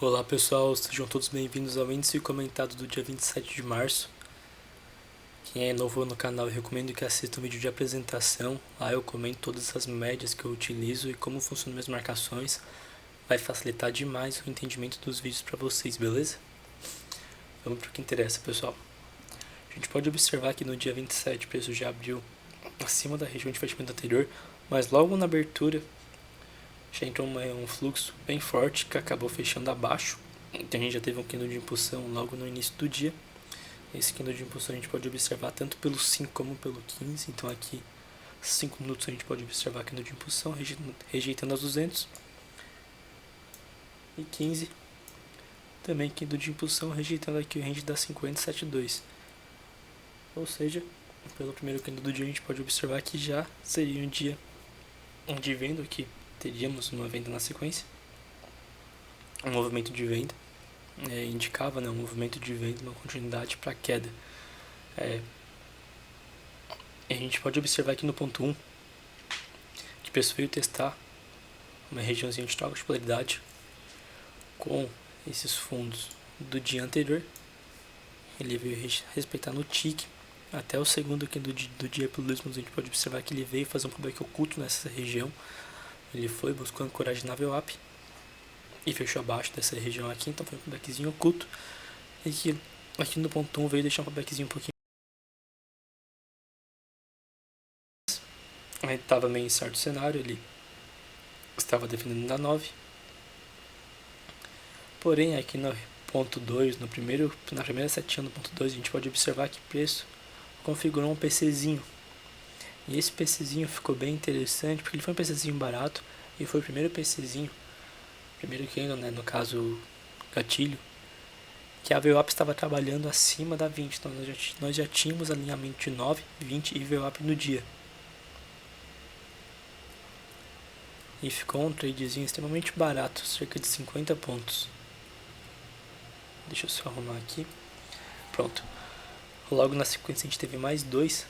Olá pessoal, sejam todos bem-vindos ao índice comentado do dia 27 de março. Quem é novo no canal, eu recomendo que assista um vídeo de apresentação. Lá eu comento todas as médias que eu utilizo e como funcionam minhas marcações. Vai facilitar demais o entendimento dos vídeos para vocês, beleza? Vamos para o que interessa, pessoal. A gente pode observar que no dia 27 o preço já abriu acima da região de fechamento anterior, mas logo na abertura já entrou um fluxo bem forte que acabou fechando abaixo. Então a gente já teve um candle de impulsão logo no início do dia. Esse candle de impulsão a gente pode observar tanto pelo 5 como pelo 15. Então aqui 5 minutos a gente pode observar candle de impulsão rejeitando as 200. E 15 também candle de impulsão rejeitando aqui o range da 50,72. Ou seja, pelo primeiro candle do dia a gente pode observar que já seria um dia de venda aqui. Teríamos uma venda na sequência, um movimento de venda, indicava um movimento de venda, uma continuidade para queda. A gente pode observar aqui no ponto 1 que o preço veio testar uma regiãozinha de troca de polaridade com esses fundos do dia anterior. Ele veio respeitar no tick até o segundo aqui do dia pelo 2 minutos. A gente pode observar que ele veio fazer um pullback oculto nessa região. Ele foi, buscou ancoragem na VWAP e fechou abaixo dessa região aqui, então foi um pullbackzinho oculto. E aqui no ponto 1 veio deixar um pullbackzinho um pouquinho. Ele estava meio em certo cenário, ele estava defendendo na 9. Porém, aqui no ponto 2, na primeira setinha do ponto 2, a gente pode observar que o preço configurou um PCzinho. E esse PCzinho ficou bem interessante, porque ele foi um PCzinho barato, e foi o primeiro PCzinho, primeiro candle, no caso gatilho, que a VWAP estava trabalhando acima da 20, então nós já tínhamos alinhamento de 9, 20 e VWAP no dia. E ficou um tradezinho extremamente barato, cerca de 50 pontos. Deixa eu só arrumar aqui. Pronto. Logo na sequência a gente teve mais dois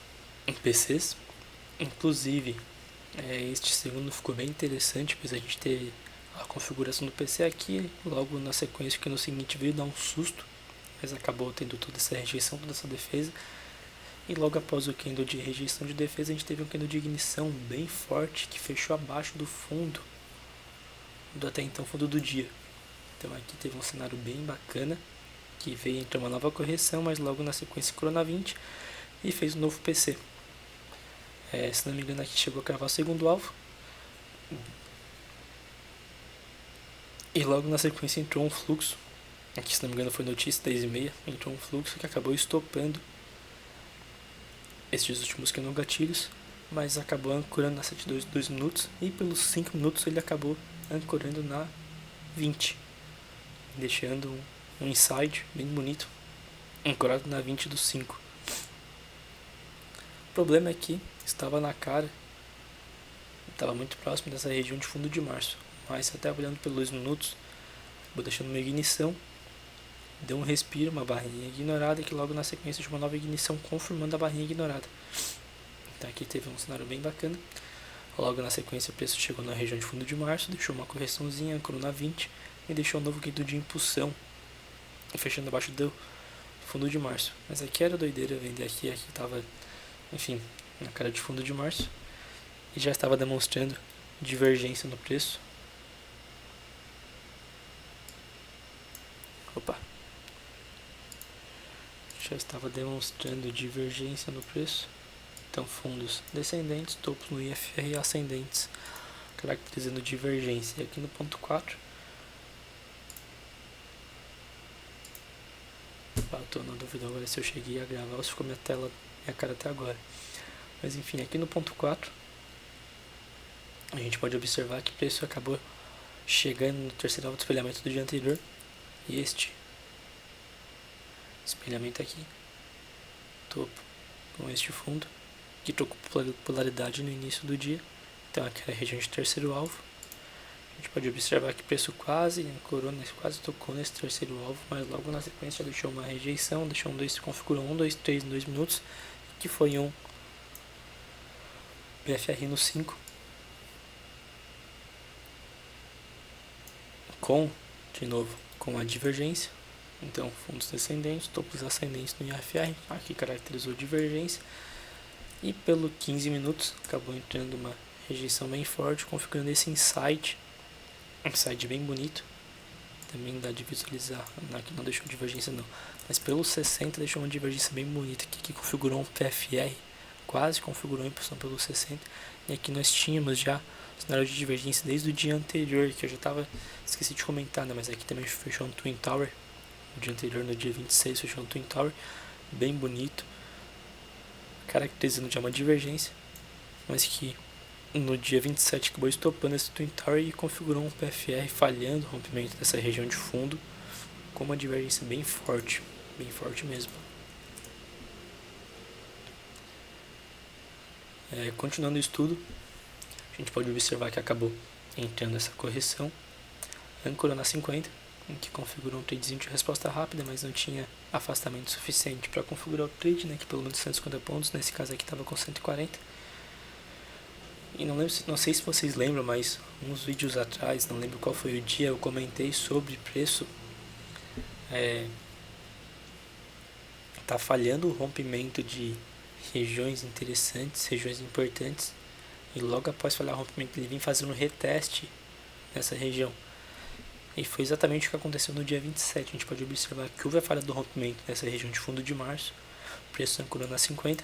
PCs. Inclusive, este segundo ficou bem interessante, pois a gente teve a configuração do PC aqui, logo na sequência que no seguinte veio dar um susto, mas acabou tendo toda essa rejeição, toda essa defesa. E logo após o candle de rejeição de defesa, a gente teve um candle de ignição bem forte, que fechou abaixo do fundo, do até então fundo do dia. Então aqui teve um cenário bem bacana, que veio entrar uma nova correção, mas logo na sequência curou na 20 e fez um novo PC. Se não me engano aqui chegou a cravar o segundo alvo. E logo na sequência entrou um fluxo. Aqui se não me engano foi notícia 10h30. Entrou um fluxo que acabou estopando estes últimos candle gatilhos, mas acabou ancorando na 7.2 2 minutos. E pelos 5 minutos ele acabou ancorando na 20. Deixando um inside bem bonito, ancorado na 20 do 5. O problema é que estava na cara, estava muito próximo dessa região de fundo de março, mas até olhando pelos 2 minutos, vou deixando uma ignição, deu um respiro, uma barrinha ignorada, que logo na sequência de uma nova ignição confirmando a barrinha ignorada. Então aqui teve um cenário bem bacana. Logo na sequência o preço chegou na região de fundo de março, deixou uma correçãozinha, ancorou na 20 e deixou um novo candle de impulsão, fechando abaixo do fundo de março. Mas aqui era doideira vender aqui estava, enfim, na cara de fundo de março e já estava demonstrando divergência no preço. Já estava demonstrando divergência no preço. Então fundos descendentes, topos no IFR ascendentes, caracterizando divergência. E aqui no ponto 4, estou na dúvida agora se eu cheguei a gravar ou se ficou minha cara até agora. Mas enfim, aqui no ponto 4, a gente pode observar que o preço acabou chegando no terceiro alvo de espelhamento do dia anterior. E este espelhamento aqui, topo com este fundo, que trocou polaridade no início do dia. Então aqui é a região de terceiro alvo. A gente pode observar que o preço quase ancorou, quase tocou nesse terceiro alvo, mas logo na sequência deixou uma rejeição, configurou 1, 2, 3 em 2 minutos, que foi um BFR no 5, com, de novo, com a divergência. Então, fundos descendentes, topos ascendentes no IFR, aqui caracterizou divergência. E pelo 15 minutos, acabou entrando uma rejeição bem forte, configurando esse insight. Um insight bem bonito. Também dá de visualizar, aqui não deixou divergência não. Mas pelo 60 deixou uma divergência bem bonita, que configurou um PFR, quase configurou a impulsão pelo 60. E aqui nós tínhamos já o cenário de divergência desde o dia anterior, que eu já esqueci de comentar, né? Mas aqui também fechou um Twin Tower. No dia anterior, no dia 26, fechou um Twin Tower, bem bonito, caracterizando já uma divergência, mas que no dia 27 acabou estopando esse Twin Tower e configurou um PFR falhando o rompimento dessa região de fundo, com uma divergência bem forte mesmo. Continuando o estudo, a gente pode observar que acabou entrando essa correção, âncorou na 50, em que configurou um tradezinho de resposta rápida, mas não tinha afastamento suficiente para configurar o trade, né, que pelo menos 150 pontos, nesse caso aqui estava com 140. E não sei se vocês lembram, mas uns vídeos atrás, não lembro qual foi o dia, eu comentei sobre preço tá falhando o rompimento de regiões interessantes, regiões importantes, e logo após falhar o rompimento ele vem fazendo um reteste nessa região. E foi exatamente o que aconteceu no dia 27. A gente pode observar que houve a falha do rompimento nessa região de fundo de março. O preço ancorou na 50.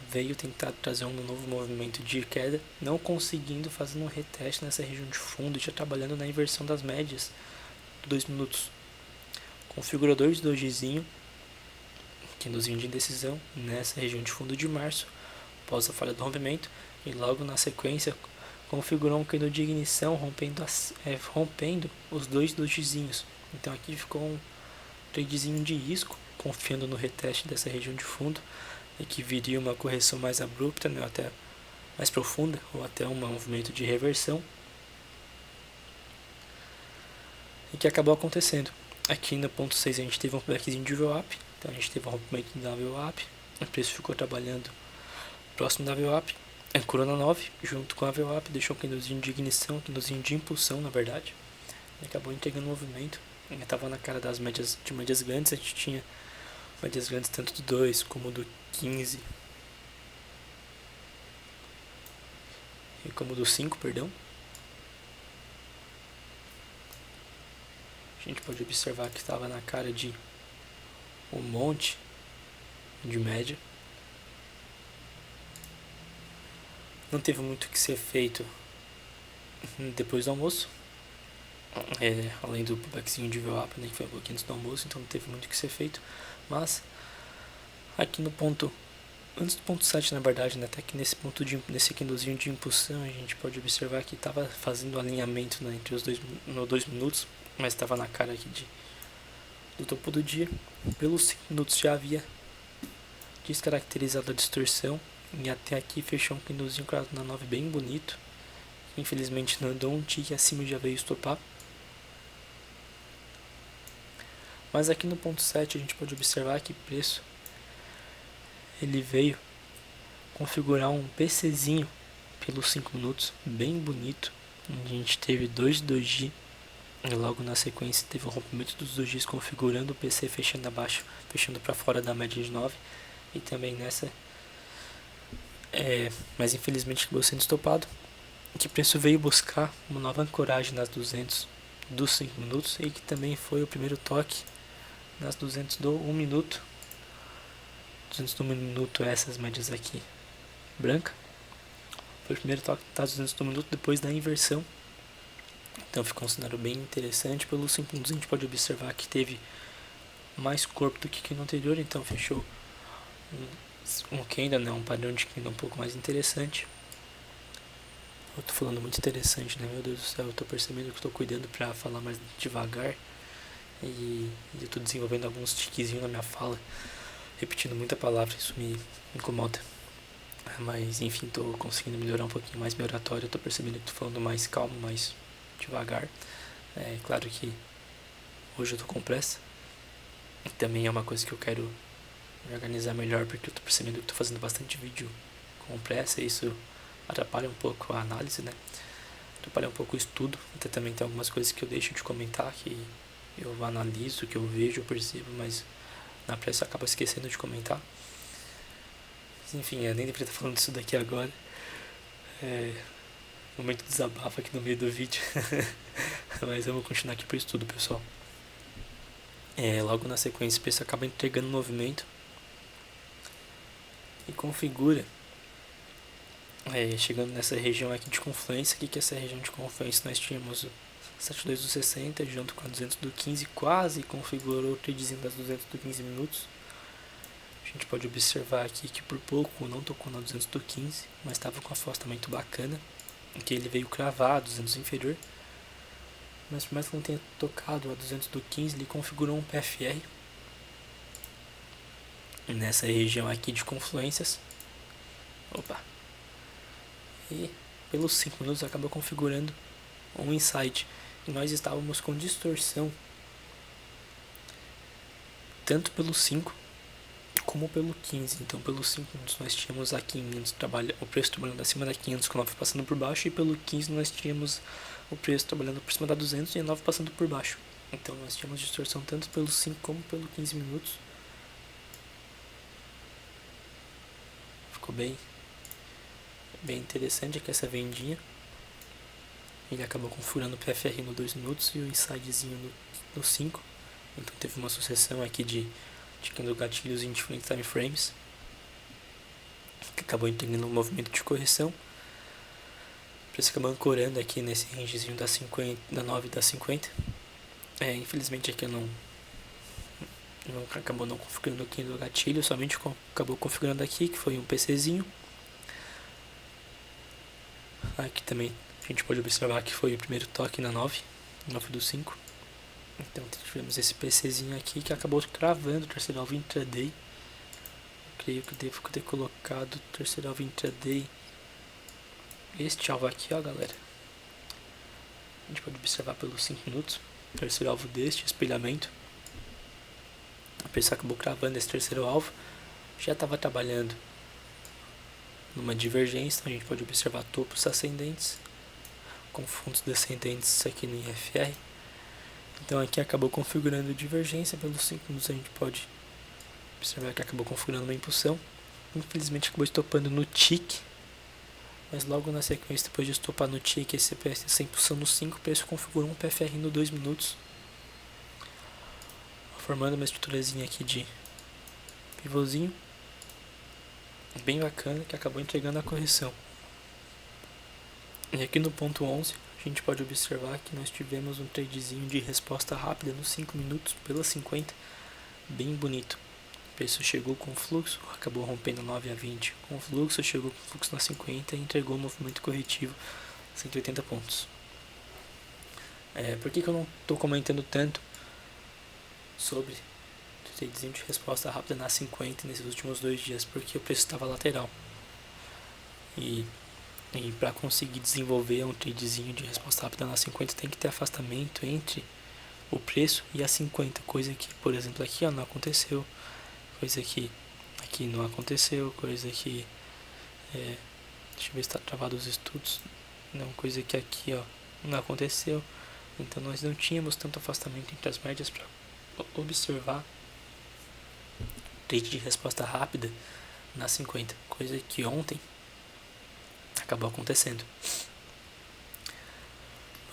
Veio tentar trazer um novo movimento de queda, não conseguindo, fazendo um reteste nessa região de fundo, já trabalhando na inversão das médias de 2 minutos. Configurador de dojizinho, candlezinho de indecisão, nessa região de fundo de março, após a falha do rompimento, e logo na sequência configurou um candle de ignição rompendo os dois dojizinhos. Então aqui ficou um tradezinho de risco, confiando no reteste dessa região de fundo, e que viria uma correção mais abrupta, né, até mais profunda, ou até um movimento de reversão, e que acabou acontecendo. Aqui no ponto 6 a gente teve um pullbackzinho de VWAP, então a gente teve um rompimento da VWAP, o preço ficou trabalhando próximo da VWAP, ancorou na 9, junto com a VWAP, deixou um candlezinho de ignição, um candlezinho de impulsão, na verdade, e acabou entregando o movimento. Estava na cara das médias grandes, a gente tinha médias grandes tanto do 2 como do 15 e como do 5, perdão. A gente pode observar que estava na cara de um monte de média. Não teve muito o que ser feito depois do almoço, além do pullbackzinho de VWAP, né, que foi um pouquinho antes do almoço, então não teve muito o que ser feito. Mas aqui no ponto, antes do ponto 7 na verdade, né, até que nesse ponto nesse candlezinho de impulsão, a gente pode observar que estava fazendo alinhamento, né, entre os dois, no 2 minutos, mas estava na cara aqui do topo do dia. Pelos 5 minutos já havia descaracterizado a distorção, e até aqui fechou um candlezinho cruzado na 9 bem bonito. Infelizmente não andou um tique acima, já veio estopar. Mas aqui no ponto 7 a gente pode observar que o preço ele veio configurar um PCzinho pelos 5 minutos, bem bonito. A gente teve 2 doji e logo na sequência teve o rompimento dos dojis, configurando o PC fechando abaixo, fechando para fora da média de 9. E também nessa, mas infelizmente acabou sendo estopado. Que o preço veio buscar uma nova ancoragem nas 200 dos 5 minutos e que também foi o primeiro toque nas 200 do 1 minuto. 200 do 1 minuto, essas médias aqui branca, foi o primeiro toque das 200 do 1 minuto depois da inversão. Então ficou um cenário bem interessante. Pelos 5 minutos a gente pode observar que teve mais corpo do que no anterior, então fechou um candle, né, um padrão de candle um pouco mais interessante. Eu tô falando muito interessante, né? Meu Deus do céu, eu tô percebendo que eu tô cuidando pra falar mais devagar. E eu tô desenvolvendo alguns tiquezinhos na minha fala, repetindo muita palavra, isso me incomoda. Mas enfim, tô conseguindo melhorar um pouquinho mais minha oratória. Eu tô percebendo que tô falando mais calmo, mais devagar. É claro que hoje eu tô com pressa. E também é uma coisa que eu quero me organizar melhor, porque eu tô percebendo que tô fazendo bastante vídeo com pressa, e isso atrapalha um pouco a análise, né? Atrapalha um pouco o estudo. Até também tem algumas coisas que eu deixo de comentar que eu analiso, o que eu vejo, eu percebo, mas na pressa eu acabo esquecendo de comentar. Mas, enfim, eu nem deveria estar falando disso daqui agora. Momento de desabafo aqui no meio do vídeo. Mas eu vou continuar aqui pro estudo, pessoal. Logo na sequência, o preço acaba entregando o movimento e configura, chegando nessa região aqui de confluência. O que é essa região de confluência? Nós tínhamos o 72 do 60 junto com a 200 do 15, quase configurou o tradezinho das 200 do 15 minutos. A gente pode observar aqui que por pouco não tocou na 200 do 15, mas estava com um afastamento bacana, em que ele veio cravar a 200 inferior. Mas por mais que não tenha tocado a 200 do 15, ele configurou um PFR nessa região aqui de confluências. E pelos 5 minutos acabou configurando um insight. E nós estávamos com distorção tanto pelo 5 como pelo 15. Então pelo 5 minutos nós tínhamos a 500 o preço trabalhando acima da 500 com a 9 passando por baixo, e pelo 15 nós tínhamos o preço trabalhando por cima da 200 e a 9 passando por baixo. Então nós tínhamos distorção tanto pelo 5 como pelo 15 minutos. Ficou bem interessante aqui essa vendinha. Ele acabou configurando o PFR no 2 minutos e o insidezinho no 5. Então teve uma sucessão aqui de gatilhos em diferentes time frames, que acabou entregando um movimento de correção. O preço acabou ancorando aqui nesse rangezinho da 9 e da 50. Infelizmente aqui eu não acabou não configurando aqui no gatilho, somente acabou configurando aqui, que foi um PCzinho. Aqui também a gente pode observar que foi o primeiro toque na 9 do 5. Então tivemos esse PCzinho aqui que acabou cravando o terceiro alvo intraday. Eu creio que devo ter colocado o terceiro alvo intraday, este alvo aqui, ó, galera. A gente pode observar pelos 5 minutos o terceiro alvo deste espelhamento. O preço acabou cravando esse terceiro alvo. Já estava trabalhando numa divergência, então a gente pode observar topos ascendentes com fundos descendentes aqui no IFR. Então aqui acabou configurando divergência. Pelos 5 minutos a gente pode observar que acabou configurando uma impulsão. Infelizmente acabou estopando no tick, mas logo na sequência, depois de estopar no tick essa impulsão no 5, o preço configurou um PFR no 2 minutos, formando uma estruturazinha aqui de pivôzinho bem bacana, que acabou entregando a correção. E aqui no ponto 11 a gente pode observar que nós tivemos um tradezinho de resposta rápida nos 5 minutos pela 50, bem bonito. O preço chegou com fluxo, acabou rompendo 9 a 20 com fluxo, chegou com fluxo na 50 e entregou um movimento corretivo 180 pontos. Por que eu não estou comentando tanto sobre o tradezinho de resposta rápida na 50 nesses últimos 2 dias? Porque o preço estava lateral. E para conseguir desenvolver um tradezinho de resposta rápida na 50 tem que ter afastamento entre o preço e a 50, coisa que, por exemplo, aqui não aconteceu, coisa que aqui não aconteceu, coisa que deixa eu ver se está travado os estudos, não, coisa que aqui não aconteceu. Então nós não tínhamos tanto afastamento entre as médias para observar trade de resposta rápida na 50, coisa que ontem acabou acontecendo.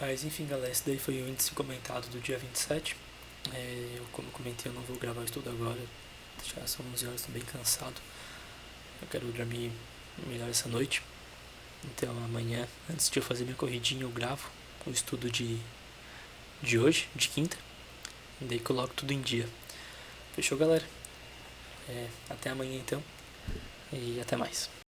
Mas enfim, galera, esse daí foi o índice comentado do dia 27. Como eu comentei, eu não vou gravar isso tudo agora, já são 11 horas, estou bem cansado. Eu quero dormir melhor essa noite. Então amanhã, antes de eu fazer minha corridinha, eu gravo o estudo de hoje, de quinta. E daí coloco tudo em dia. Fechou, galera? Até amanhã então. E até mais.